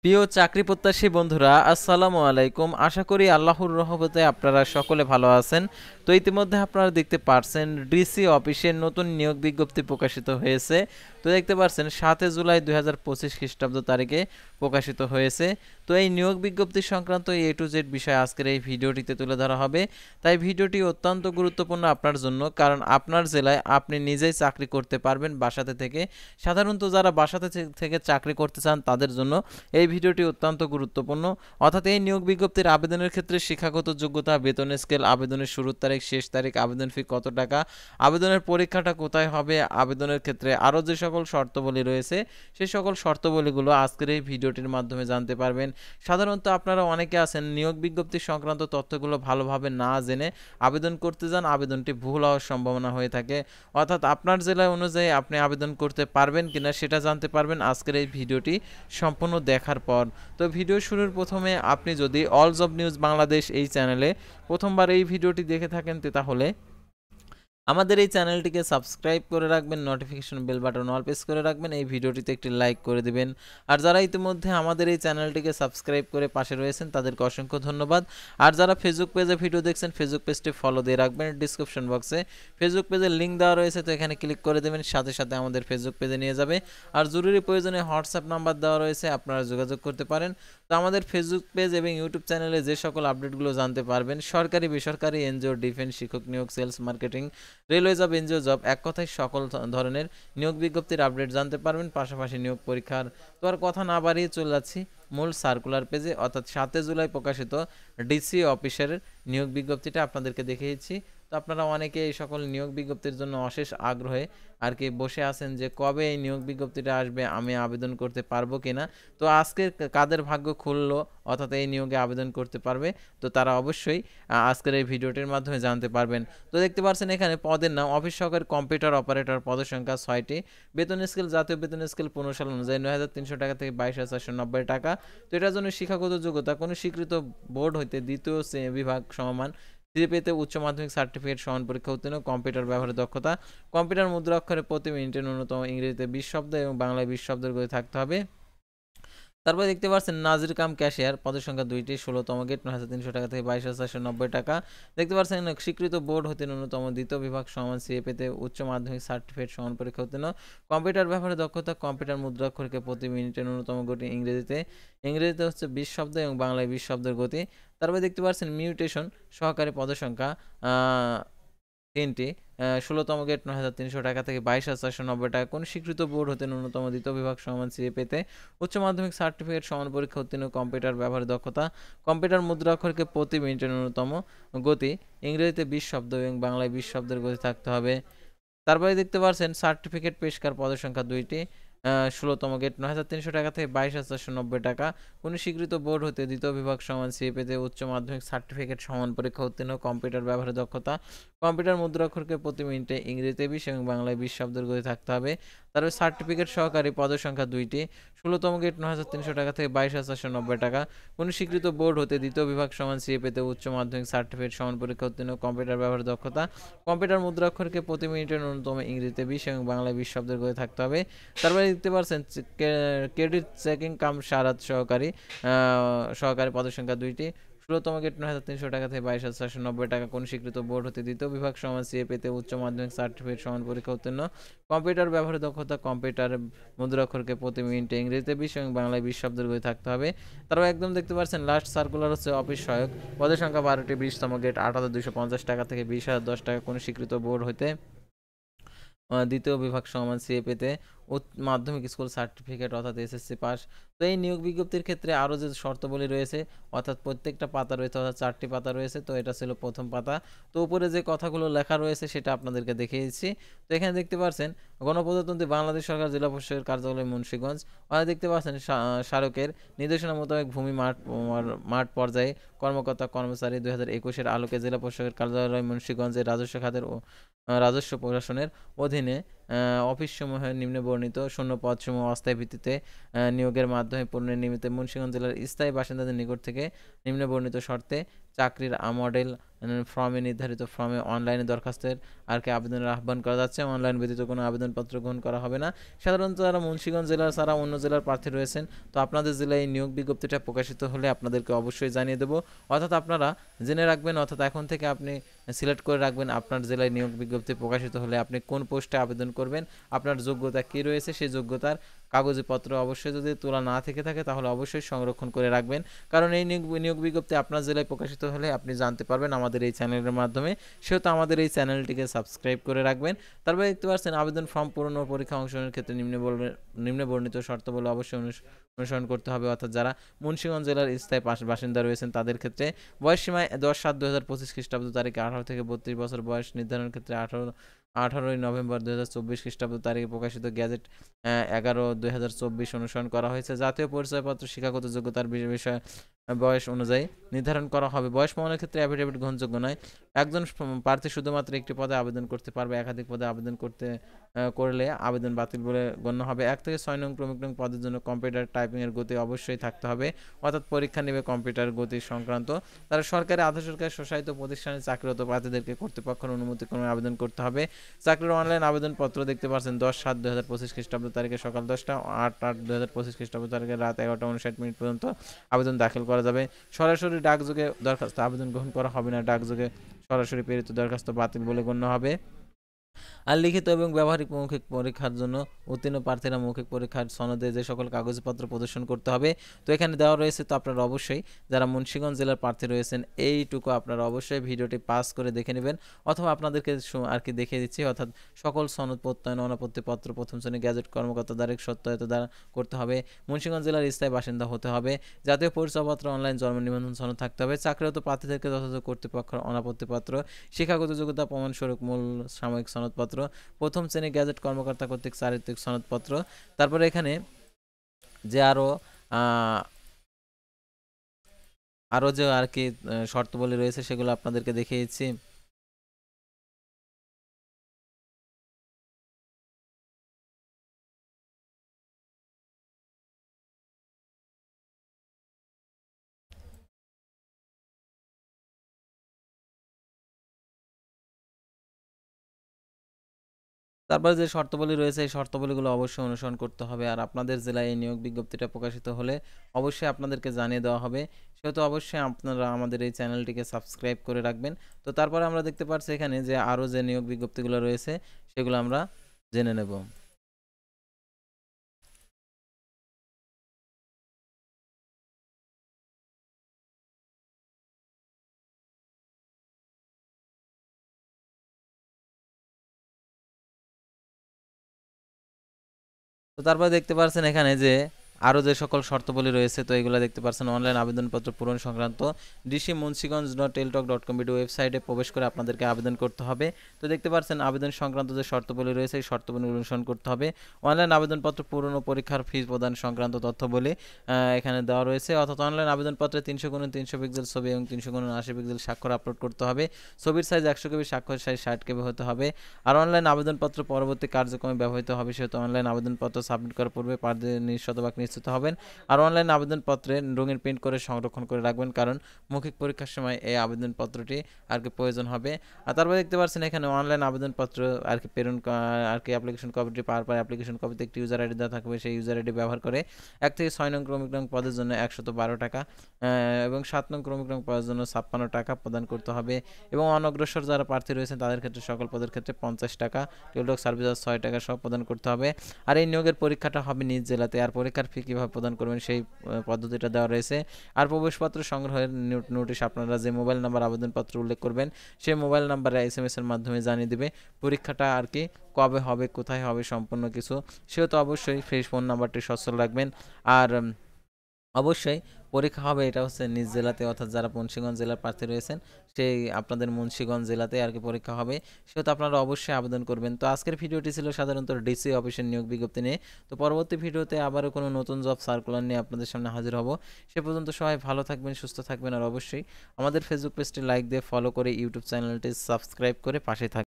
প্রিয় চাকরি প্রত্যাশী বন্ধুরা, আসসালামু আলাইকুম। আশা করি আল্লাহর রহমতে আপনারা সকলে ভালো আছেন। তো ইতিমধ্যে আপনারা দেখতে পারছেন ডিসি অফিসের নতুন নিয়োগ বিজ্ঞপ্তি প্রকাশিত হয়েছে। তো দেখতে পারছেন 7 জুলাই 2025 খ্রিস্টাব্দ তারিখে প্রকাশিত হয়েছে। তো এই নিয়োগ বিজ্ঞপ্তি সংক্রান্ত এ টু জেড বিষয় আজকের এই ভিডিওটিতে তুলে ধরা হবে। তাই ভিডিওটি অত্যন্ত গুরুত্বপূর্ণ আপনার জন্য, কারণ আপনার জেলায় আপনি নিজেই চাকরি করতে পারবেন বাসাতে থেকে। সাধারণত যারা বাসাতে থেকে চাকরি করতে চান তাদের জন্য এই ভিডিওটি অত্যন্ত গুরুত্বপূর্ণ। অর্থাৎ এই নিয়োগ বিজ্ঞপ্তির আবেদনের ক্ষেত্রে শিক্ষাগত যোগ্যতা, বেতন স্কেল, আবেদনের শুরুর তারিখ, শেষ তারিখ, আবেদন ফি কত টাকা, আবেদনের পরীক্ষাটা কোথায় হবে, আবেদনের ক্ষেত্রে আরও যে সকল শর্তাবলী রয়েছে সেই সকল শর্তাবলীগুলো আজকের এই ভিডিওটির মাধ্যমে জানতে পারবেন। সাধারণত আপনারা অনেকে আছেন নিয়োগ বিজ্ঞপ্তি সংক্রান্ত তথ্যগুলো ভালোভাবে না জেনে আবেদন করতে যান, আবেদনটি ভুল হওয়ার সম্ভাবনা হয়ে থাকে। অর্থাৎ আপনার জেলা অনুযায়ী আপনি আবেদন করতে পারবেন কিনা সেটা জানতে পারবেন আজকের এই ভিডিওটি সম্পূর্ণ দেখার পর। তো ভিডিও শুরুর প্রথমে আপনি যদি অল জব নিউজ বাংলাদেশ এই চ্যানেলে প্রথমবার এই ভিডিওটি দেখে থাকেন তাহলে আমাদের এই চ্যানেলটিকে সাবস্ক্রাইব করে রাখবেন, notification bell button all press করে রাখবেন, এই ভিডিওটিতে একটি লাইক করে দিবেন। আর যারা ইতিমধ্যে আমাদের এই চ্যানেলটিকে সাবস্ক্রাইব করে পাশে রয়েছেন তাদেরকে অসংখ্য ধন্যবাদ। আর যারা ফেসবুক পেজে ভিডিও দেখছেন ফেসবুক পেজটি ফলো দিয়ে রাখবেন। ডিসক্রিপশন বক্সে ফেসবুক পেজের লিঙ্ক দেওয়া রয়েছে, তো এখানে ক্লিক করে দেবেন, সাথে সাথে আমাদের ফেসবুক পেজে নিয়ে যাবে। আর জরুরি প্রয়োজনে হোয়াটসঅ্যাপ নাম্বার দেওয়া রয়েছে, আপনারা যোগাযোগ করতে পারেন। তো আমাদের ফেসবুক পেজ এবং ইউটিউব চ্যানেলে যে সকল আপডেটগুলো জানতে পারবেন, সরকারি বেসরকারি এনজিও, ডিফেন্স, শিক্ষক নিয়োগ, sales, marketing, railway job, NGO job, এক কথায় সকল ধরনের নিয়োগ বিজ্ঞপ্তির আপডেট জানতে পারবেন, পাশাপাশি নিয়োগ পরীক্ষার। তো আর কথা না বাড়িয়ে চলে যাচ্ছি মূল সার্কুলার পেজে, অর্থাৎ 7 জুলাই প্রকাশিত ডিসি অফিসের নিয়োগ বিজ্ঞপ্তিটা আপনাদেরকে দেখিয়েছি। তো আপনারা অনেকে এই সকল নিয়োগ বিজ্ঞপ্তির জন্য অশেষ আগ্রহে আর কি বসে আছেন যে কবে এই নিয়োগ বিজ্ঞপ্তিটা আসবে, আমি আবেদন করতে পারবো কিনা। তো আজকে কাদের ভাগ্য খুললো অর্থাৎ এই নিয়োগে আবেদন করতে পারবে, তো তারা অবশ্যই আজকের এই ভিডিওটির মাধ্যমে জানতে পারবেন। তো দেখতে পাচ্ছেন এখানে পদের নাম অফিস সহকারী কম্পিউটার অপারেটর, পদের সংখ্যা 6টি, বেতন স্কেল জাতীয় বেতন স্কেল 15 সাল অনুযায়ী 9,300 টাকা থেকে 22,490 টাকা। তো এটার জন্য শিক্ষাগত যোগ্যতা কোনো স্বীকৃত বোর্ড হইতে দ্বিতীয় বিভাগ সমমান, পেতে উচ্চ মাধ্যমিক সার্টিফিকেট, সমান পরীক্ষা উত্তীর্ণ, কম্পিউটার ব্যবহারের দক্ষতা, কম্পিউটার মুদ্রা অক্ষরে প্রতি মিনিটে ন্যূনতম ইংরেজিতে 20 শব্দ এবং বাংলায় 20 শব্দের গতি থাকতে হবে। তারপরে দেখতে পাচ্ছেন নাজির কাম ক্যাশিয়ার, পদের সংখ্যা 2টি, 16তম গেট 9,300 টাকা থেকে 22,490 টাকা। দেখতে পাচ্ছেন স্বীকৃত বোর্ড হতে ন্যূনতম দ্বিতীয় বিভাগ সমান সিএ পেতে উচ্চ মাধ্যমিক সার্টিফিকেট, সমান পরীক্ষা উত্তীর্ণ, কম্পিউটার ব্যবহারে দক্ষতা, কম্পিউটার মুদ্রাক্ষরকে প্রতি মিনিটে ন্যূনতম গতি ইংরেজিতে হচ্ছে 20 শব্দ এবং বাংলায় 20 শব্দের গতি। তারপরে দেখতে পাচ্ছেন মিউটেশন সহকারী, পদের সংখ্যা 3টি, 16তম গেট 9,300 টাকা থেকে 22,490 টাকা। কোন স্বীকৃত বোর্ড হতে ন্যূনতম দ্বিতীয় বিভাগ সমান সিএ পেতে উচ্চ মাধ্যমিক সার্টিফিকেট, সমান পরীক্ষা উত্তীর্ণ, কম্পিউটার ব্যবহারের দক্ষতা, কম্পিউটার মুদ্রাক্ষরকে প্রতি মিনিটে ন্যূনতম গতি ইংরেজিতে 20 শব্দ এবং বাংলায় 20 শব্দের গতি থাকতে হবে। তারপরে দেখতে পাচ্ছেন সার্টিফিকেট পেশকার, পদের সংখ্যা 2টি, 16তম গেট 9,300 টাকা থেকে 22,490 টাকা। কোনো স্বীকৃত বোর্ড হতে দ্বিতীয় বিভাগ সমান সিএ পেতে উচ্চ মাধ্যমিক সার্টিফিকেট, সমান পরীক্ষা উত্তীর্ণ, কম্পিউটার ব্যবহারের দক্ষতা, কম্পিউটার মুদ্রাক্ষরকে প্রতি মিনিটে ইংরেজিতে 20 এবং বাংলায় 20 শব্দের গতি থাকতে হবে। তারপরে সার্টিফিকেট সহকারী, পদের সংখ্যা 2টি, 16তম গেট 9,300 টাকা থেকে 22,490 টাকা। কোনো স্বীকৃত বোর্ড হতে দ্বিতীয় বিভাগ সমান সিএ পেতে উচ্চ মাধ্যমিক সার্টিফিকেট, সমান পরীক্ষা উত্তীর্ণ, কম্পিউটার ব্যবহারের দক্ষতা, কম্পিউটার মুদ্রাক্ষরকে প্রতি মিনিটে ন্যূনতম ইংরেজিতে 20 এবং বাংলায় 20 শব্দের গতি থাকতে হবে। তারপরে দেখতে পাচ্ছেন ক্রেডিট চেকিং কাম সারাত সহকারী, পদের সংখ্যা 2টি, 16তম গেট 9,300 টাকা থেকে 22,490 টাকা। কোন স্বীকৃত বোর্ড হতে দ্বিতীয় বিভাগ সমান সিএ পেতে উচ্চ মাধ্যমিক সার্টিফিকেট, সমান পরীক্ষা উত্তীর্ণ, কম্পিউটার ব্যবহারের দক্ষতা, কম্পিউটার মুদ্রাক্ষরকে প্রতি মিনিটে ইংরেজিতে 20 এবং বাংলায় 20 শব্দের গতি থাকতে হবে। তারপর একদম দেখতে পাচ্ছেন লাস্ট সার্কুলার হচ্ছে অফিস সহায়ক, পদের সংখ্যা 12টি, 20তম গেট 8,250 টাকা থেকে 20,010 টাকা। কোন স্বীকৃত বোর্ড হইতে দ্বিতীয় বিভাগ সমান সিএ পেতে মাধ্যমিক স্কুল সার্টিফিকেট অর্থাৎ এসএসসি পাস। তো এই নিয়োগ বিজ্ঞপ্তির ক্ষেত্রে আরও যে শর্তাবলী রয়েছে, অর্থাৎ প্রত্যেকটা পাতা রয়েছে, অর্থাৎ 4টি পাতা রয়েছে। তো এটা ছিল প্রথম পাতা। তো উপরে যে কথাগুলো লেখা রয়েছে সেটা আপনাদেরকে দেখিয়েছি। তো এখানে দেখতে পাচ্ছেন গণপ্রজাতন্ত্রী বাংলাদেশ সরকার, জেলা পরিষদের কার্যালয় মুন্সিগঞ্জ। আর দেখতে পাচ্ছেন স্মারকের নির্দেশনা মোতাবেক ভূমি মাঠ পর্যায়ে কর্মকর্তা কর্মচারী 2021-এর আলোকে জেলা পরিষদের কার্যালয় মুন্সিগঞ্জের রাজস্ব খাতের ও রাজস্ব প্রশাসনের অধীনে অফিসসমূহের নিম্নে বর্ণিত শূন্য পদসমূহ অস্থায়ী ভিত্তিতে নিয়োগের মাধ্যমে পুনর্নির্মিত মুন্সিগঞ্জ জেলার স্থায়ী বাসিন্দাদের নিকট থেকে নিম্নে বর্ণিত শর্তে চাকরির মডেল ফর্মে নির্ধারিত ফর্মে অনলাইনে দরখাস্তের আবেদনের আহ্বান করা যাচ্ছে। অনলাইন ব্যতীত কোনো আবেদনপত্র গ্রহণ করা হবে না। সাধারণত যারা মুন্সিগঞ্জ জেলার ছাড়া অন্য জেলার প্রার্থী রয়েছেন, তো আপনাদের জেলায় এই নিয়োগ বিজ্ঞপ্তিটা প্রকাশিত হলে আপনাদেরকে অবশ্যই জানিয়ে দেবো। অর্থাৎ আপনারা জেনে রাখবেন, অর্থাৎ এখন থেকে আপনি সিলেক্ট করে রাখবেন আপনার জেলায় নিয়োগ বিজ্ঞপ্তি প্রকাশিত হলে আপনি কোন পোস্টে আবেদন করবেন, আপনার যোগ্যতা কী রয়েছে, সেই যোগ্যতার কাগজপত্র অবশ্যই যদি তোলা না থেকে থাকে তাহলে অবশ্যই সংরক্ষণ করে রাখবেন। কারণ এই নিয়োগ বিজ্ঞপ্তি আপনার জেলায় প্রকাশিত হলে আপনি জানতে পারবেন আমাদের এই চ্যানেলের মাধ্যমে। সেহেতু আমাদের এই চ্যানেলটিকে সাবস্ক্রাইব করে রাখবেন। তারপরে দেখতে পাচ্ছেন আবেদন ফর্ম পূরণ ও পরীক্ষা অংশগ্রহণের ক্ষেত্রে নিম্নে বর্ণিত শর্তাবলী অবশ্যই অনুসরণ করতে হবে। অর্থাৎ যারা মুন্সিগঞ্জ জেলার স্থায়ী বাসিন্দা রয়েছেন তাদের ক্ষেত্রে বয়সসীমায় 10/7/2025 খ্রিস্টাব্দ তারিখে 18 থেকে 32 বছর বয়স নির্ধারণের ক্ষেত্রে 18ই নভেম্বর 2024 খ্রিস্টাব্দ তারিখে প্রকাশিত গ্যাজেট 11/2024 অনুসরণ করা হয়েছে। জাতীয় পরিচয়পত্র শিক্ষাগত যোগ্যতার বিষয় বয়স অনুযায়ী নির্ধারণ করা হবে। বয়স প্রমাণের ক্ষেত্রে অ্যাফিডেভিট গ্রহণযোগ্য নয়। একজন প্রার্থী শুধুমাত্র একটি পদে আবেদন করতে পারবে। একাধিক পদে আবেদন করলে আবেদন বাতিল বলে গণ্য হবে। 1 থেকে 6 নং ক্রমিক নং পদের জন্য কম্পিউটার টাইপিংয়ের গতি অবশ্যই থাকতে হবে। অর্থাৎ পরীক্ষা নেবে কম্পিউটার গতি সংক্রান্ত। তারা সরকারি আধা সরকারি স্বশাসিত প্রতিষ্ঠানে চাকরিরত প্রার্থীদেরকে কর্তৃপক্ষের অনুমতি ক্রমে আবেদন করতে হবে। চাকরির অনলাইন আবেদনপত্র দেখতে পাচ্ছেন 10/7/2025 খ্রিস্টাব্দ তারিখে সকাল 10টা, 8/8/2025 খ্রিস্টাব্দ তারিখে রাত 11:59 পর্যন্ত আবেদন দাখিল করা যাবে। সরাসরি ডাকযোগে দরখাস্ত আবেদন গ্রহণ করা হবে না। ডাকযোগে সরাসরি প্রেরিত দরখাস্ত বাতিল বলে গণ্য হবে। আর লিখিত এবং ব্যবহারিক মৌখিক পরীক্ষার জন্য উত্তীর্ণ প্রার্থীরা মৌখিক পরীক্ষার সনদে যে সকল কাগজপত্র প্রদর্শন করতে হবে, তো এখানে দেওয়া রয়েছে। তো আপনারা অবশ্যই যারা মুন্সিগঞ্জ জেলার প্রার্থী রয়েছেন এইটুকু আপনারা অবশ্যই ভিডিওটি পাস করে দেখে নেবেন, অথবা আপনাদেরকে দেখিয়ে দিচ্ছি। অর্থাৎ সকল সনদ প্রত্যয়ন অনাপত্তিপত্র প্রথম শ্রেণী গ্যাজেট কর্মকর্তা দ্বারা সত্যায়িত দ্বারা করতে হবে। মুন্সিগঞ্জ জেলার স্থায়ী বাসিন্দা হতে হবে। জাতীয় পরিচয়পত্র অনলাইন জন্ম নিবন্ধন সনদ থাকতে হবে। চাকরিরত প্রার্থীদেরকে যথাযথ কর্তৃপক্ষের অনাপত্তিপত্র, শিক্ষাগত যোগ্যতা প্রমাণস্বরূপ মূল সাময়িক সনদপত্র, প্রথম শ্রেণী গ্যাজেট কর্মকর্তা কর্তৃক চারিত্রিক সনদপত্র। তারপরে এখানে যে আরো যে শর্তাবলী রয়েছে সেগুলো আপনাদেরকে দেখিয়েছি। তারপরে যে শর্তাবলী রয়েছে এই শর্তাবলীগুলো অবশ্যই অনুসরণ করতে হবে। আর আপনাদের জেলায় এই নিয়োগ বিজ্ঞপ্তিটা প্রকাশিত হলে অবশ্যই আপনাদেরকে জানিয়ে দেওয়া হবে। সেহেতু অবশ্যই আপনারা আমাদের এই চ্যানেলটিকে সাবস্ক্রাইব করে রাখবেন। তো তারপরে আমরা দেখতে পাচ্ছি এখানে যে আরও যে নিয়োগ বিজ্ঞপ্তিগুলো রয়েছে সেগুলো আমরা জেনে নেব। তো তারপরে দেখতে পাচ্ছেন এখানে যে আরও যে সকল শর্তাবলী রয়েছে, তো এগুলো দেখতে পাচ্ছেন। অনলাইন আবেদনপত্র পূরণ সংক্রান্ত dcmunshiganj.teltalk.com ওয়েবসাইটে প্রবেশ করে আপনাদেরকে আবেদন করতে হবে। তো দেখতে পাচ্ছেন আবেদন সংক্রান্ত যে শর্তাবলী রয়েছে এই শর্তাবলী অনুসরণ করতে হবে। অনলাইন আবেদনপত্র পূরণ ও পরীক্ষার ফিস প্রদান সংক্রান্ত তথ্যবলী এখানে দেওয়া রয়েছে। অর্থাৎ অনলাইন আবেদনপত্রে 300x300 পিক্সেল ছবি এবং 300x80 পিক্সেল স্বাক্ষর আপলোড করতে হবে। ছবির সাইজ 100 কেবি, স্বাক্ষরের সাইজ 60 কেবি হতে হবে। আর অনলাইন আবেদনপত্র পরবর্তী কার্যক্রমে ব্যবহৃত হবে। সেহেতু অনলাইন আবেদনপত্র সাবমিট করার পূর্বে প্রার্থী শতভাগ নিশ্চিত হবেন। আর অনলাইন আবেদনপত্রে রঙিন প্রিন্ট করে সংরক্ষণ করে রাখবেন, কারণ মৌখিক পরীক্ষার সময় এই আবেদনপত্রটি প্রয়োজন হবে। আর তারপরে দেখতে পাচ্ছেন এখানে অনলাইন আবেদনপত্র প্রেরণ অ্যাপ্লিকেশন কপিটি পাওয়ার পর অ্যাপ্লিকেশন কপিতে একটি ইউজার আইডি দেওয়া থাকবে। সেই ইউজার আইডি ব্যবহার করে 1 থেকে 6 নং ক্রমিক নং পদের জন্য 112 টাকা এবং 7 নং ক্রমিক নং পদের জন্য 56 টাকা প্রদান করতে হবে। এবং অনগ্রসর যারা প্রার্থী রয়েছেন তাদের ক্ষেত্রে সকল পদের ক্ষেত্রে 50 টাকা, টেলটক সার্ভিস 6 টাকা সব প্রদান করতে হবে। আর এই নিয়োগের পরীক্ষাটা হবে নিজ জেলাতে। আর পরীক্ষার ফি কীভাবে প্রদান করবেন সেই পদ্ধতিটা দেওয়া রয়েছে। আর প্রবেশপত্র সংগ্রহের নোটিশ আপনারা যে মোবাইল নাম্বার আবেদনপত্র উল্লেখ করবেন সেই মোবাইল নাম্বারে SMS এর মাধ্যমে জানিয়ে দেবে পরীক্ষাটা কবে হবে, কোথায় হবে, সম্পূর্ণ কিছু। সেহেতু অবশ্যই ফ্রেশ ফোন নাম্বারটি সচল রাখবেন। আর অবশ্যই পরীক্ষা হবে এটা হচ্ছে নিজ জেলাতে, অর্থাৎ যারা মুন্সিগঞ্জ জেলার প্রার্থী রয়েছেন সেই আপনাদের মুন্সিগঞ্জ জেলাতে পরীক্ষা হবে। সেহেতু আপনারা অবশ্যই আবেদন করবেন। তো আজকের ভিডিওটি ছিল সাধারণত ডিসি অফিসের নিয়োগ বিজ্ঞপ্তি নিয়ে। তো পরবর্তী ভিডিওতে আবারও কোনো নতুন জব সার্কুলার নিয়ে আপনাদের সামনে হাজির হব। সে পর্যন্ত সবাই ভালো থাকবেন, সুস্থ থাকবেন। আর অবশ্যই আমাদের ফেসবুক পেজটি লাইক দিয়ে ফলো করে ইউটিউব চ্যানেলটি সাবস্ক্রাইব করে পাশে থাকবেন।